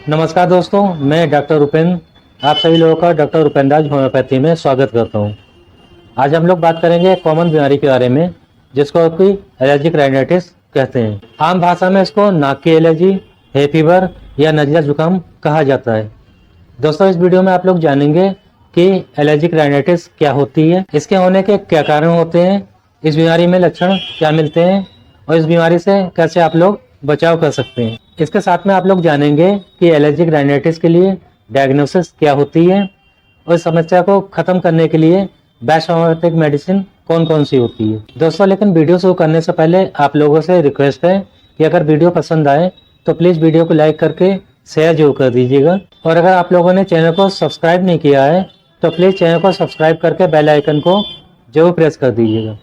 नमस्कार दोस्तों, मैं डॉक्टर उपेंद्र आप सभी लोगों का डॉक्टर उपेंद्र राज होम्योपैथी में स्वागत करता हूं। आज हम लोग बात करेंगे एक कॉमन बीमारी के बारे में जिसको कि एलर्जिक राइनाइटिस कहते हैं। आम भाषा में इसको नाक की एलर्जी, है फीवर या नज़ला जुकाम कहा जाता है। दोस्तों, इस वीडियो में आप लोग जानेंगे कि एलर्जिक राइनाइटिस क्या होती है, इसके होने के क्या कारण होते हैं, इस बीमारी में लक्षण क्या मिलते हैं और इस बीमारी से कैसे आप लोग बचाव कर सकते हैं। इसके साथ में आप लोग जानेंगे कि एलर्जिक राइनाइटिस के लिए डायग्नोसिस क्या होती है और इस समस्या को खत्म करने के लिए बेस्ट होम्योपैथिक मेडिसिन कौन कौन सी होती है। दोस्तों, लेकिन वीडियो शुरू करने से पहले आप लोगों से रिक्वेस्ट है कि अगर वीडियो पसंद आए तो प्लीज़ वीडियो को लाइक करके शेयर जरूर कर दीजिएगा और अगर आप लोगों ने चैनल को सब्सक्राइब नहीं किया है तो प्लीज़ चैनल को सब्सक्राइब करके बेल आइकन को जरूर प्रेस कर दीजिएगा।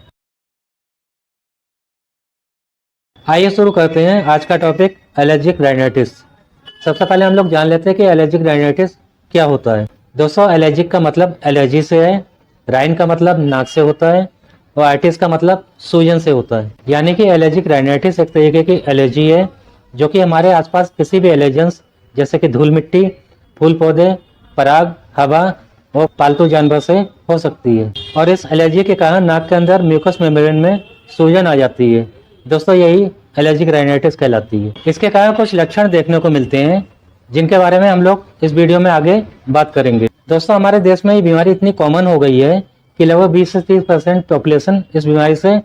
आइए शुरू करते हैं आज का टॉपिक एलर्जिक राइनाइटिस। सबसे पहले हम लोग जान लेते हैं कि एलर्जिक राइनाइटिस क्या होता है। दोस्तों, एलर्जिक का मतलब एलर्जी से है, राइन का मतलब नाक से होता है और आइटिस का मतलब सूजन से होता है। यानी कि एलर्जिक राइनाइटिस एक तरीके की एलर्जी है जो कि हमारे आसपास किसी भी एलर्जेंस जैसे कि धूल मिट्टी, फूल पौधे, पराग, हवा और पालतू जानवर से हो सकती है और इस एलर्जी के कारण नाक के अंदर म्यूकस मेम्ब्रेन में सूजन आ जाती है। दोस्तों, यही एलर्जिक राइनाइटिस कहलाती है। इसके कारण कुछ लक्षण देखने को मिलते हैं जिनके बारे में हम लोग इस वीडियो में आगे बात करेंगे। दोस्तों, हमारे देश में ये बीमारी इतनी कॉमन हो गई है कि लगभग 20 से 30% पॉपुलेशन इस बीमारी से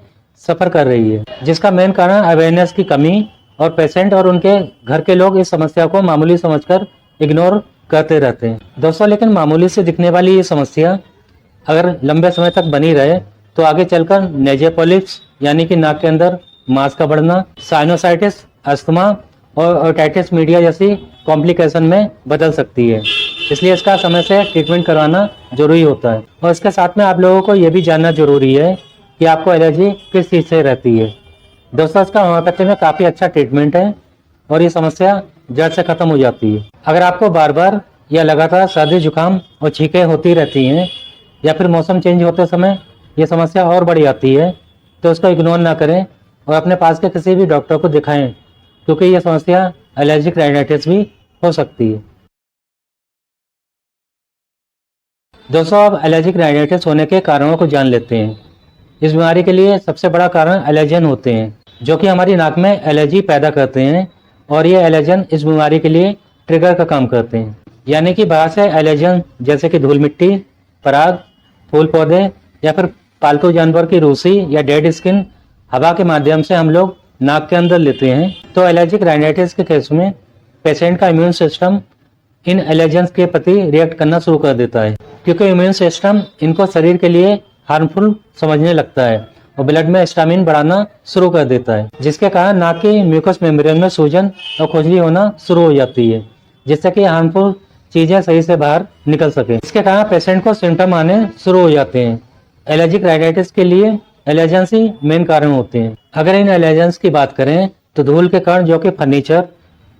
सफर कर रही है, जिसका मेन कारण अवेयरनेस की कमी और पेशेंट और उनके घर के लोग इस समस्या को मामूली समझकर इग्नोर करते रहते हैं। दोस्तों, लेकिन मामूली से दिखने वाली ये समस्या अगर लंबे समय तक बनी रहे तो आगे चलकर नेज़ल पॉलिप्स यानी कि नाक के अंदर मांस का बढ़ना, साइनोसाइटिस, अस्थमा और ओटाइटिस मीडिया जैसी कॉम्प्लिकेशन में बदल सकती है। इसलिए इसका समय से ट्रीटमेंट करवाना जरूरी होता है और इसके साथ में आप लोगों को यह भी जानना जरूरी है कि आपको एलर्जी किस चीज़ से रहती है। दोस्तों, इसका होम्योपैथी में काफ़ी अच्छा ट्रीटमेंट है और ये समस्या जड़ से खत्म हो जाती है। अगर आपको बार बार या लगातार सर्दी जुकाम और छींकें होती रहती हैं या फिर मौसम चेंज होते समय ये समस्या और बढ़ जाती है तो उसको इग्नोर ना करें और अपने पास के किसी भी डॉक्टर को दिखाएं, क्योंकि यह समस्या एलर्जिक राइनाइटिस भी हो सकती है। दोस्तों, अब एलर्जिक राइनाइटिस होने के कारणों को जान लेते हैं। इस बीमारी के लिए सबसे बड़ा कारण एलर्जन होते हैं जो कि हमारी नाक में एलर्जी पैदा करते हैं और ये एलर्जन इस बीमारी के लिए ट्रिगर का काम करते हैं। यानी कि बाहर से एलर्जन जैसे कि धूल मिट्टी, पराग, फूल पौधे या फिर पालतू जानवर की रूसी या डेड स्किन हवा के माध्यम से हम लोग नाक के अंदर लेते हैं। तो एलर्जिक राइनाइटिस के केस में पेशेंट का इम्यून सिस्टम इन एलर्जेंस के प्रति रिएक्ट करना शुरू कर देता है, क्योंकि इम्यून सिस्टम इनको शरीर के लिए हार्मफुल समझने लगता है और ब्लड में स्टामिन बढ़ाना शुरू कर देता है, जिसके कारण नाक की म्यूकस मेम्ब्रेन में सूजन और खुजली होना शुरू हो जाती है, जिससे कि हार्मफुल चीजें सही से बाहर निकल सके। इसके कारण पेशेंट को सिम्टम आने शुरू हो जाते हैं। एलर्जिक राइनाइटिस के लिए एलर्जेंस ही मेन कारण होते हैं। अगर इन एलर्जेंस की बात करें तो धूल के कारण जो कि फर्नीचर,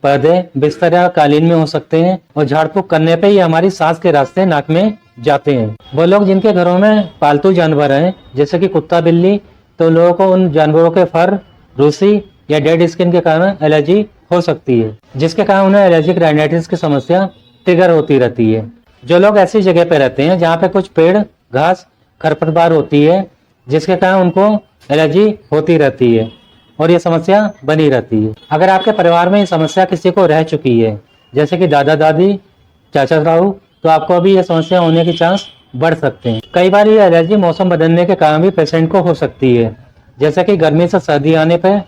पर्दे, बिस्तर या कालीन में हो सकते हैं और झाड़ फूक करने पे ये हमारी सांस के रास्ते नाक में जाते हैं। वो लोग जिनके घरों में पालतू जानवर हैं जैसे कि कुत्ता, बिल्ली, तो लोगों को उन जानवरों के फर, रूसी या डेड स्किन के कारण एलर्जी हो सकती है, जिसके कारण उन्हें एलर्जिक राइनाइटिस की समस्या ट्रिगर होती रहती है। जो लोग ऐसी जगह पे रहते हैं जहाँ पे कुछ पेड़, घास, खरपतवार होती है जिसके कारण उनको एलर्जी होती रहती है और ये समस्या बनी रहती है। अगर आपके परिवार में ये समस्या किसी को रह चुकी है जैसे कि दादा दादी, चाचा ताऊ, तो आपको अभी ये समस्या होने के चांस बढ़ सकते हैं। कई बार ये एलर्जी मौसम बदलने के कारण भी पेशेंट को हो सकती है, जैसे कि गर्मी से सर्दी आने पर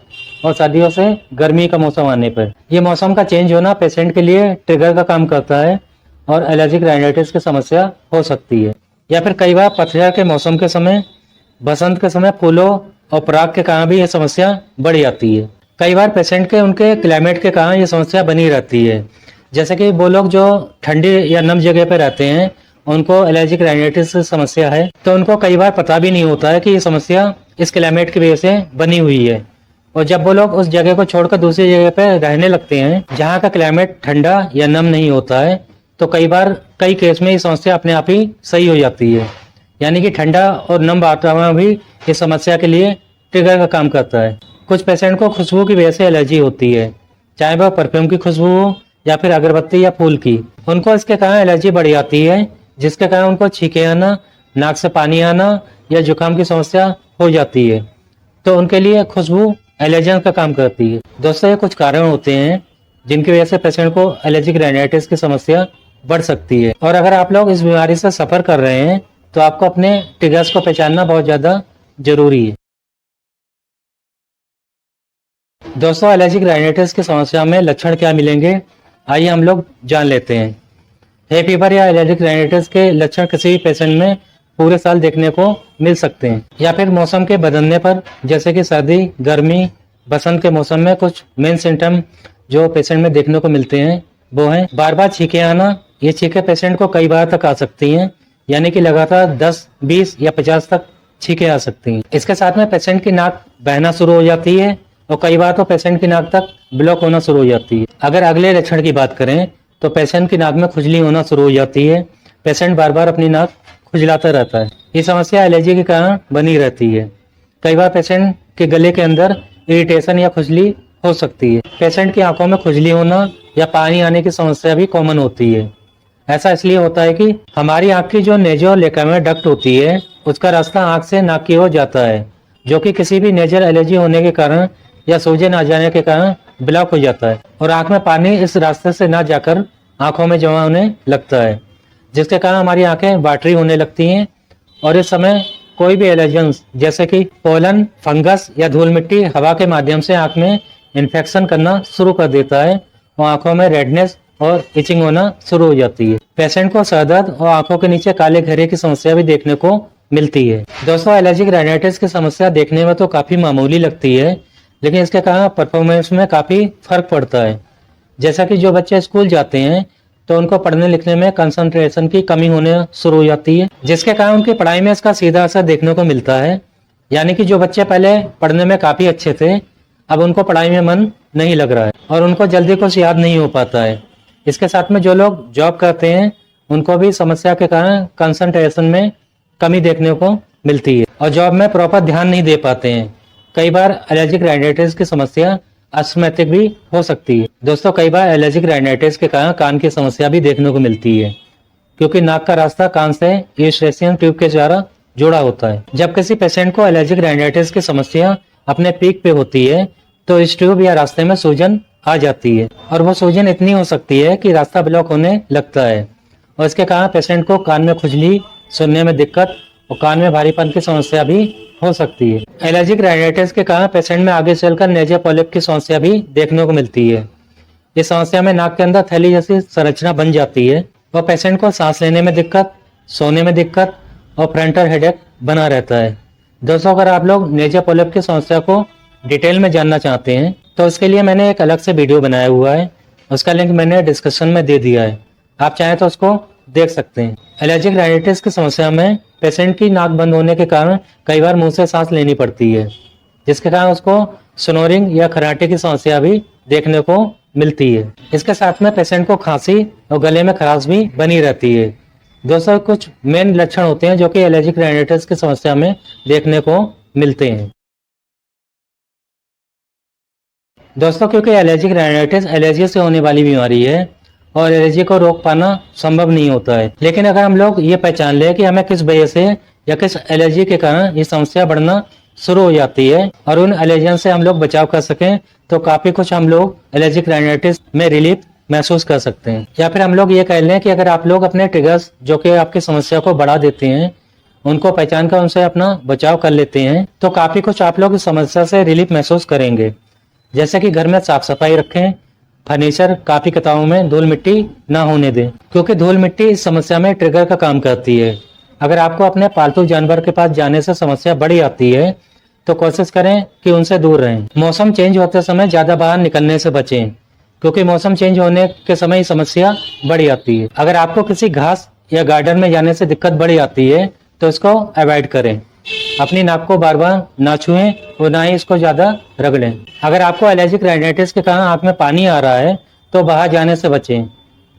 और सर्दियों से गर्मी का मौसम आने पर। ये मौसम का चेंज होना पेशेंट के लिए ट्रिगर का काम करता है और एलर्जिक राइनाइटिस की समस्या हो सकती है। या फिर कई बार पतझड़ के मौसम के समय, बसंत के समय फूलों और पराग के कारण भी यह समस्या बढ़ जाती है। कई बार पेशेंट के उनके क्लाइमेट के कारण ये समस्या बनी रहती है, जैसे कि वो लोग जो ठंडी या नम जगह पे रहते हैं उनको एलर्जिक राइनाइटिस समस्या है तो उनको कई बार पता भी नहीं होता है कि ये समस्या इस क्लाइमेट की वजह से बनी हुई है। और जब वो लोग उस जगह को छोड़कर दूसरी जगह पे रहने लगते हैं जहाँ का क्लाइमेट ठंडा या नम नहीं होता है तो कई बार कई केस में ये समस्या अपने आप ही सही हो जाती है। यानी कि ठंडा और नम वातावरण भी इस समस्या के लिए ट्रिगर का काम करता है। कुछ पेशेंट को खुशबू की वजह से एलर्जी होती है, चाहे वह परफ्यूम की खुशबू हो या फिर अगरबत्ती या फूल की, उनको इसके कारण एलर्जी बढ़ जाती है, जिसके कारण उनको छींके आना, नाक से पानी आना या जुकाम की समस्या हो जाती है। तो उनके लिए खुशबू एलर्जन का काम करती है। दोस्तों, ये कुछ कारण होते हैं जिनकी वजह से पेशेंट को एलर्जिक राइनाइटिस की समस्या बढ़ सकती है। और अगर आप लोग इस बीमारी से सफर कर रहे हैं तो आपको अपने ट्रिगर्स को पहचानना बहुत ज़्यादा जरूरी है। दोस्तों, एलर्जिक राइनाइटिस की समस्या में लक्षण क्या मिलेंगे, आइए हम लोग जान लेते हैं। है फीवर या एलर्जिक राइनाइटिस के लक्षण किसी भी पेशेंट में पूरे साल देखने को मिल सकते हैं, या फिर मौसम के बदलने पर, जैसे कि सर्दी, गर्मी, बसंत के मौसम में कुछ मेन सिम्टम जो पेशेंट में देखने को मिलते हैं वो हैं बार बार छींके आना। ये छींके पेशेंट को कई बार तक आ सकती हैं, यानी कि लगातार 10, 20 या 50 तक छींके आ सकती हैं। इसके साथ में पेशेंट की नाक बहना शुरू हो जाती है और कई बार तो पेशेंट की नाक तक ब्लॉक होना शुरू हो जाती है। अगर अगले लक्षण की बात करें तो पेशेंट की नाक में खुजली होना शुरू हो जाती है। पेशेंट बार बार अपनी नाक खुजलाता रहता है। ये समस्या एलर्जी के कारण बनी रहती है। कई बार पेशेंट के गले के अंदर इरिटेशन या खुजली हो सकती है। पेशेंट की आंखों में खुजली होना या पानी आने की समस्या भी कॉमन होती है। ऐसा इसलिए होता है कि हमारी आंख की जो नेजो लेकामेर डक्ट होती है उसका रास्ता आंख से नाक की ओर जाता है, जो कि किसी भी नेजल एलर्जी होने के कारण या सूजन आ जाने के कारण ब्लॉक हो जाता है और आंख में पानी इस रास्ते से ना जाकर आंखों में जमा होने लगता है, जिसके कारण हमारी आंखें वाटरी होने लगती हैं। और इस समय कोई भी एलर्जेंस जैसे कि पोलन, फंगस या धूल मिट्टी हवा के माध्यम से आंख में इन्फेक्शन करना शुरू कर देता है और आंखों में रेडनेस और इचिंग होना शुरू हो जाती है। पेशेंट को सर दर्द और आंखों के नीचे काले घेरे की समस्या भी देखने को मिलती है। दोस्तों, एलर्जिक राइनाइटिस की समस्या देखने में तो काफी मामूली लगती है, लेकिन इसके कारण परफॉर्मेंस में काफी फर्क पड़ता है। जैसा कि जो बच्चे स्कूल जाते हैं तो उनको पढ़ने लिखने में कंसंट्रेशन की कमी होने शुरू हो जाती है, जिसके कारण उनकी पढ़ाई में इसका सीधा असर देखने को मिलता है। यानी कि जो बच्चे पहले पढ़ने में काफी अच्छे थे, अब उनको पढ़ाई में मन नहीं लग रहा है और उनको जल्दी कुछ याद नहीं हो पाता है। इसके साथ में जो लोग जॉब करते हैं उनको भी समस्या के कारण कंसंट्रेशन में कमी देखने को मिलती है और जॉब में प्रॉपर ध्यान नहीं दे पाते हैं। कई बार एलर्जिक राइनाइटिस की समस्या अस्थमैटिक भी हो सकती है। दोस्तों, कई बार एलर्जिक राइनाइटिस के कारण कान की समस्या भी देखने को मिलती है, क्योंकि नाक का रास्ता कान से यूस्ट्रेशियन ट्यूब के द्वारा जुड़ा होता है। जब किसी पेशेंट को एलर्जिक राइनाइटिस की समस्या अपने पीक पे होती है तो इस ट्यूब या रास्ते में सूजन आ जाती है और वो सूजन इतनी हो सकती है कि रास्ता ब्लॉक होने लगता है और इसके कारण पेशेंट को कान में खुजली, सुनने में दिक्कत और कान में भारीपन की समस्या भी हो सकती है। एलर्जिक राइनाइटिस के कारण पेशेंट में आगे चलकर नेजल पॉलिप की समस्या भी देखने को मिलती है। इस समस्या में नाक के अंदर थैली जैसी संरचना बन जाती है और पेशेंट को सांस लेने में दिक्कत, सोने में दिक्कत और फ्रंटल हेडेक बना रहता है। दोस्तों, अगर आप लोग नेजल पॉलिप की समस्या को डिटेल में जानना चाहते हैं तो उसके लिए मैंने एक अलग से वीडियो बनाया हुआ है, उसका लिंक मैंने डिस्क्रिप्शन में दे दिया है, आप चाहें तो उसको देख सकते हैं। एलर्जिक राइनाइटिस की समस्या में पेशेंट की नाक बंद होने के कारण कई बार मुंह से सांस लेनी पड़ती है, जिसके कारण उसको स्नोरिंग या खराटे की समस्या भी देखने को मिलती है। इसके साथ में पेशेंट को खांसी और गले में खराश भी बनी रहती है। दोस्तों, कुछ मेन लक्षण होते हैं जो कि एलर्जिक राइनाइटिस की समस्या में देखने को मिलते हैं। दोस्तों, क्योंकि एलर्जिक राइनाइटिस एलर्जी से होने वाली बीमारी है और एलर्जी को रोक पाना संभव नहीं होता है, लेकिन अगर हम लोग ये पहचान लें कि हमें किस वजह से या किस एलर्जी के कारण ये समस्या बढ़ना शुरू हो जाती है और उन एलर्जन से हम लोग बचाव कर सकें तो काफी कुछ हम लोग एलर्जिक राइनाइटिस में रिलीफ महसूस कर सकते हैं। या फिर हम लोग ये कह लें कि अगर आप लोग अपने ट्रिगर्स जो कि आपकी समस्या को बढ़ा देते हैं उनको पहचान कर उनसे अपना बचाव कर लेते हैं तो काफी कुछ आप लोग इस समस्या से रिलीफ महसूस करेंगे। जैसे कि घर में साफ सफाई रखें, फर्नीचर, काफी किताबों में धूल मिट्टी ना होने दें, क्योंकि धूल मिट्टी इस समस्या में ट्रिगर का काम करती है। अगर आपको अपने पालतू जानवर के पास जाने से समस्या बढ़ जाती है तो कोशिश करें कि उनसे दूर रहें। मौसम चेंज होते समय ज्यादा बाहर निकलने से बचें, क्योंकि मौसम चेंज होने के समय समस्या बढ़ जाती है। अगर आपको किसी घास या गार्डन में जाने से दिक्कत बढ़ जाती है तो इसको अवॉइड करें। अपनी नाक को बार बार ना छुएं और ना ही इसको ज्यादा रगड़ें। अगर आपको एलर्जिक राइनाइटिस के कारण आंख में पानी आ रहा है तो बाहर जाने से बचें।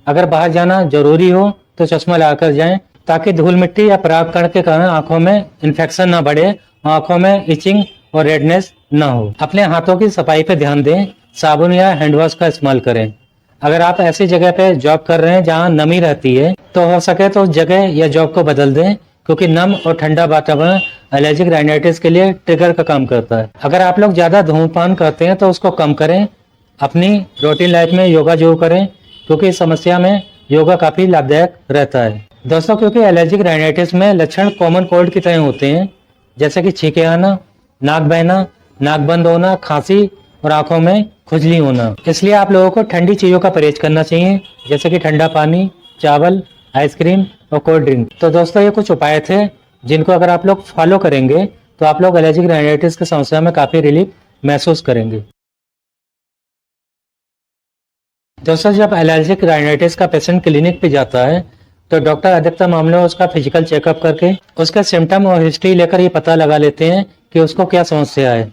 अगर बाहर जाना जरूरी हो तो चश्मा लगाकर जाएं, ताकि धूल मिट्टी या परागकण के कारण आंखों में इन्फेक्शन ना बढ़े, आंखों में इचिंग और रेडनेस ना हो। अपने हाथों की सफाई पर ध्यान दें, साबुन या हैंड वॉश का इस्तेमाल करें। अगर आप ऐसी जगह पे जॉब कर रहे हैं जहाँ नमी रहती है तो हो सके तो उस जगह या जॉब को बदल दें, क्योंकि नम और ठंडा वातावरण एलर्जिक राइनाइटिस के लिए ट्रिगर का काम करता है। अगर आप लोग ज़्यादा धूम्रपान करते हैं तो उसको कम करें। अपनी रूटीन लाइफ में योगा जरूर करें, क्योंकि इस समस्या में योगा काफ़ी लाभदायक रहता है। दोस्तों, क्योंकि एलर्जिक राइनाइटिस में लक्षण कॉमन कोल्ड की तरह होते हैं, जैसे कि छींके आना, नाक बहना, नाक बंद होना, खांसी और आंखों में खुजली होना। इसलिए आप लोगों को ठंडी चीज़ों का परहेज करना चाहिए, जैसे कि ठंडा पानी, चावल, आइसक्रीम और कोल्ड ड्रिंक। तो दोस्तों, ये कुछ उपाय थे जिनको अगर आप लोग फॉलो करेंगे तो आप लोग एलर्जिक राइनाइटिस की समस्या में काफ़ी रिलीफ महसूस करेंगे। दोस्तों, जब एलर्जिक राइनाइटिस का पेशेंट क्लिनिक पे जाता है तो डॉक्टर अधिकतर मामलों में उसका फिजिकल चेकअप करके उसका सिम्टम और हिस्ट्री लेकर ये पता लगा लेते हैं कि उसको क्या समस्या है।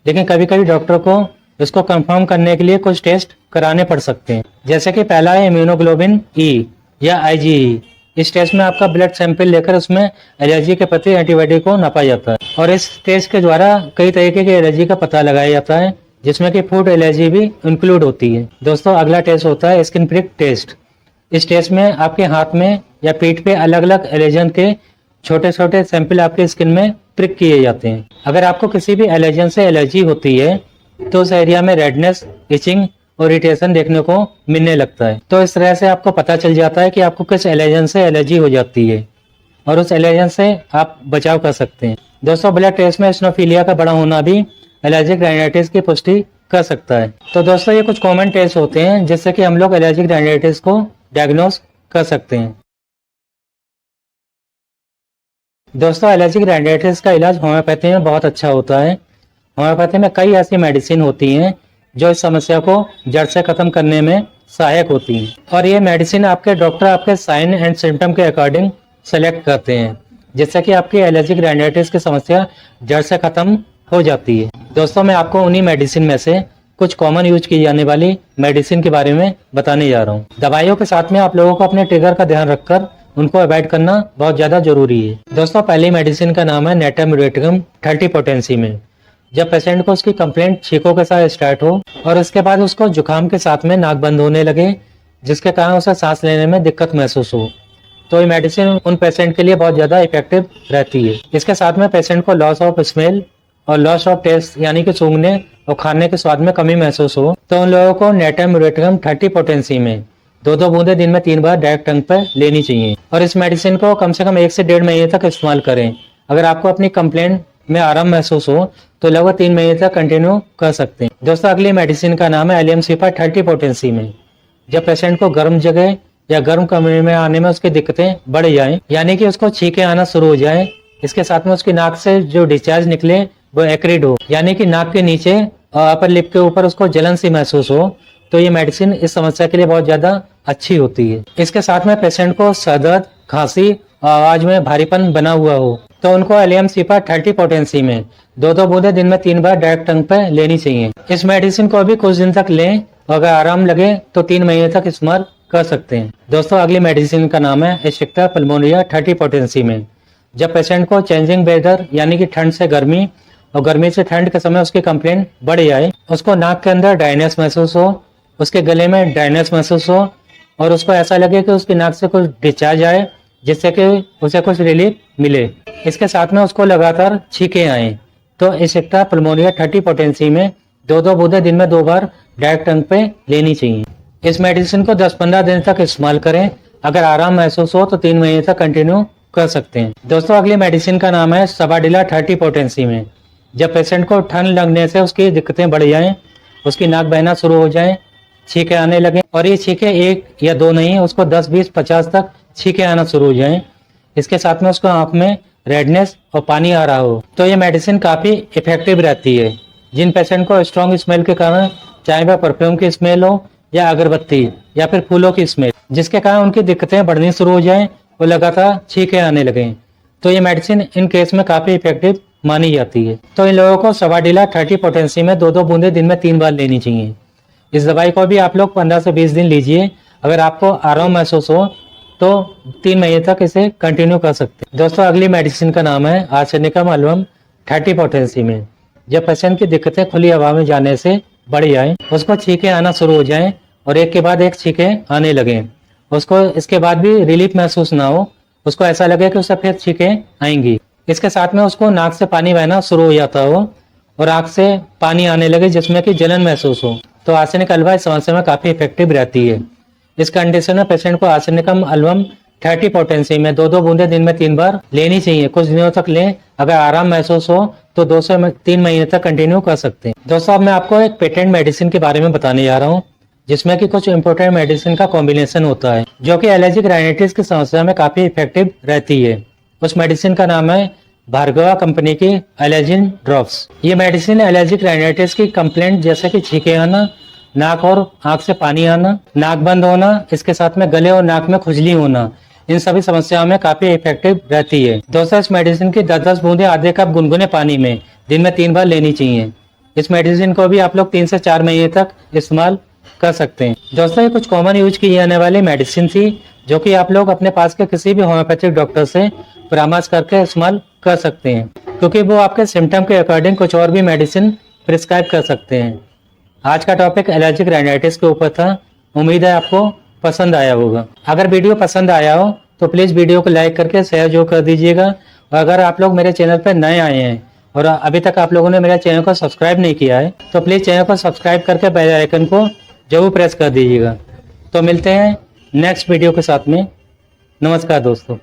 लेकिन कभी कभी डॉक्टर को इसको कंफर्म करने के लिए कुछ टेस्ट कराने पड़ सकते हैं, जैसे कि पहला है इम्यूनोग्लोबिन ई या IgE। इस टेस्ट में आपका ब्लड सैंपल लेकर उसमें एलर्जी के प्रति एंटीबॉडी को नापा जाता है, और इस टेस्ट के द्वारा कई तरीके की एलर्जी का पता लगाया जाता है, जिसमें कि फूड एलर्जी भी इंक्लूड होती है। दोस्तों, अगला टेस्ट होता है स्किन प्रिक टेस्ट। इस टेस्ट में आपके हाथ में या पीठ पे अलग अलग एलर्जन के छोटे छोटे सैंपल आपके स्किन में प्रिक किए जाते हैं। अगर आपको किसी भी एलर्जन से एलर्जी होती है तो उस एरिया में रेडनेस, इचिंग और इरिटेशन देखने को मिलने लगता है। तो इस तरह से आपको पता चल जाता है कि आपको किस एलर्जन से एलर्जी हो जाती है और उस एलर्जन से आप बचाव कर सकते हैं। दोस्तों, ब्लड टेस्ट में इसिनोफिलिया का बड़ा होना भी एलर्जिक राइनाइटिस की पुष्टि कर सकता है। तो दोस्तों, ये कुछ कॉमन टेस्ट होते हैं जिससे कि हम लोग एलर्जिक राइनाइटिस को डायग्नोज कर सकते हैं। दोस्तों, एलर्जिक राइनाइटिस का इलाज होम्योपैथी में बहुत अच्छा होता है। होम्योपैथी में कई ऐसी मेडिसिन होती हैं जो इस समस्या को जड़ से खत्म करने में सहायक होती हैं, और ये मेडिसिन आपके डॉक्टर आपके साइन एंड सिम्टम के अकॉर्डिंग सेलेक्ट करते हैं, जिससे कि आपकी एलर्जिक राइनाइटिस की समस्या जड़ से खत्म हो जाती है। दोस्तों, मैं आपको उन्हीं मेडिसिन में से कुछ कॉमन यूज की जाने वाली मेडिसिन के बारे में बताने जा रहा हूँ। दवाइयों के साथ में आप लोगों को अपने ट्रिगर का ध्यान रखकर उनको अवॉइड करना बहुत ज्यादा जरूरी है। दोस्तों, पहली मेडिसिन का नाम है नेटम रेटिगम 30 पोटेंसी में। जब पेशेंट को उसकी कंप्लेंट छींकों के साथ स्टार्ट हो और उसके बाद उसको जुकाम के साथ में नाक बंद होने लगे, जिसके कारण उसे सांस लेने में दिक्कत महसूस हो, तो ये मेडिसिन उन पेशेंट के लिए बहुत ज्यादा इफेक्टिव रहती है। इसके साथ में पेशेंट को लॉस ऑफ स्मेल और लॉस ऑफ टेस्ट यानी कि सूंघने और खाने के स्वाद में कमी महसूस हो, तो उन लोगों को नेटम रेटिगम 30 पोटेंसी में 2-2 बूंदे दिन में 3 बार डायरेक्ट टंग पर लेनी चाहिए, और इस मेडिसिन को कम से कम 1 से 1.5 महीने तक इस्तेमाल करें। अगर आपको अपनी कंप्लेंट में आराम महसूस हो तो लगभग 3 महीने तक कंटिन्यू कर सकते हैं। दोस्तों, अगली मेडिसिन का नाम है एलियम सिपा 30 पोटेंसी में। जब पेशेंट को गर्म जगह या गर्म कमरे में आने में उसकी दिक्कतें बढ़ जाएं, यानी कि उसको छींके आना शुरू हो जाए, इसके साथ में उसकी नाक से जो डिस्चार्ज निकले वो एक्रिड हो, यानी कि नाक के नीचे और अपर लिप के ऊपर उसको जलन सी महसूस हो, तो ये मेडिसिन इस समस्या के लिए बहुत ज्यादा अच्छी होती है। इसके साथ में पेशेंट को सर दर्द, खांसी और आवाज में भारीपन बना हुआ हो, तो उनको एलियम सिपा 30 पोटेंसी में 2-2 बूंदे दिन में 3 बार डायरेक्ट टंग पर लेनी चाहिए। इस मेडिसिन को भी कुछ दिन तक लें, और अगर आराम लगे तो 3 महीने तक इस्तेमाल कर सकते हैं। दोस्तों, अगली मेडिसिन का नाम है एस्ट्रिक्टा पल्मोनिया 30 पोटेंसी में। जब पेशेंट को चेंजिंग वेदर यानी कि ठंड से गर्मी और गर्मी से ठंड के समय उसकी कंप्लेंट बढ़ जाए, उसको नाक के अंदर ड्राइनेस महसूस हो, उसके गले में ड्राइनेस महसूस हो, और उसको ऐसा लगे कि उसकी नाक से कुछ डिस्चार्ज आए, जिससे कि उसे कुछ रिलीफ मिले, इसके साथ में उसको लगातार छींके आए, तो एस्ट्रिक्टा पल्मोनिया 30 पोटेंसी में 2-2 बूंदे दिन में 2 बार डायरेक्ट टंग पे लेनी चाहिए। इस मेडिसिन को 10-15 दिन तक इस्तेमाल करें। अगर आराम महसूस हो तो 3 महीने तक कंटिन्यू कर सकते हैं। दोस्तों, अगली मेडिसिन का नाम है सबाडिला 30 पोटेंसी में। जब पेशेंट को ठंड लगने से उसकी दिक्कतें बढ़ जाएं, उसकी नाक बहना शुरू हो जाए, छींके आने लगे, और ये छींके 1 या 2 नहीं, उसको 10, 20, 50 तक छींके आना शुरू हो जाए, इसके साथ में उसको आंख में रेडनेस और पानी आ रहा हो, तो ये मेडिसिन काफ़ी इफेक्टिव रहती है। जिन पेशेंट को स्ट्रॉन्ग स्मेल के कारण, चाहे वह परफ्यूम की स्मेल हो या अगरबत्ती या फिर फूलों की स्मेल, जिसके कारण उनकी दिक्कतें बढ़नी शुरू हो जाएं और लगातार छींके आने लगें, तो ये मेडिसिन इन केस में काफ़ी इफेक्टिव मानी जाती है। तो इन लोगों को सबाडिला 30 पोटेंसी में 2-2 बूंदे दिन में 3 बार लेनी चाहिए। इस दवाई को भी आप लोग 15 से 20 दिन लीजिए। अगर आपको आराम महसूस हो तो 3 महीने तक इसे कंटिन्यू कर सकते हैं। दोस्तों, अगली मेडिसिन का नाम है आर्सेनिकम एल्बम 30 पोटेंसी में। जब पेशेंट की दिक्कतें खुली हवा में जाने से बढ़ जाए, उसको छींके आना शुरू हो जाए और एक के बाद एक छींके आने लगे, उसको इसके बाद भी रिलीफ महसूस ना हो, उसको ऐसा लगे कि उससे फिर छींके आएंगी, इसके साथ में उसको नाक से पानी बहना शुरू हो जाता हो और आंख से पानी आने लगे जिसमें कि जलन महसूस हो, तो आर्सेनिक हलवा इस समस्या में काफी इफेक्टिव रहती है। इस कंडीशन में पेशेंट को आर्सेनिकम एल्बम 30 पोटेंसी में 2-2 बूंदे दिन में 3 बार लेनी चाहिए। कुछ दिनों तक लें, अगर आराम महसूस हो तो 2 से 3 महीने तक कंटिन्यू कर सकते हैं। दोस्तों, अब मैं आपको एक पेटेंट मेडिसिन के बारे में बताने जा रहा हूँ, जिसमें कि कुछ इंपोर्टेंट मेडिसिन का कॉम्बिनेशन होता है जो कि एलर्जिक राइनाइटिस की समस्या में काफी इफेक्टिव रहती है। उस मेडिसिन का नाम है भार्गवा कंपनी की एलर्जिन ड्रॉप्स। ये मेडिसिन एलर्जिक राइनाइटिस की कंप्लेंट जैसे कि छींके आना, नाक और आंख से पानी आना, नाक बंद होना, इसके साथ में गले और नाक में खुजली होना, इन सभी समस्याओं में काफी इफेक्टिव रहती है। दोस्तों, इस मेडिसिन की 10-10 बूंदे आधे कप गुनगुने पानी में दिन में 3 बार लेनी चाहिए। इस मेडिसिन को भी आप लोग 3 से 4 महीने तक इस्तेमाल कर सकते हैं। दोस्तों, ये कुछ कॉमन यूज की जाने वाली मेडिसिन थी जो कि आप लोग अपने पास के किसी भी होम्योपैथिक डॉक्टर से परामर्श करके इस्तेमाल कर सकते हैं, क्योंकि वो आपके सिम्टम के अकॉर्डिंग कुछ और भी मेडिसिन प्रिस्क्राइब कर सकते हैं। आज का टॉपिक एलर्जिक राइनाइटिस के ऊपर था। उम्मीद है आपको पसंद आया होगा। अगर वीडियो पसंद आया हो तो प्लीज़ वीडियो को लाइक करके शेयर जो कर दीजिएगा। और अगर आप लोग मेरे चैनल पर नए आए हैं और अभी तक आप लोगों ने मेरे चैनल को सब्सक्राइब नहीं किया है तो प्लीज़ चैनल को सब्सक्राइब करके बेल आइकन को जरूर प्रेस कर दीजिएगा। तो मिलते हैं नेक्स्ट वीडियो के साथ में। नमस्कार दोस्तों।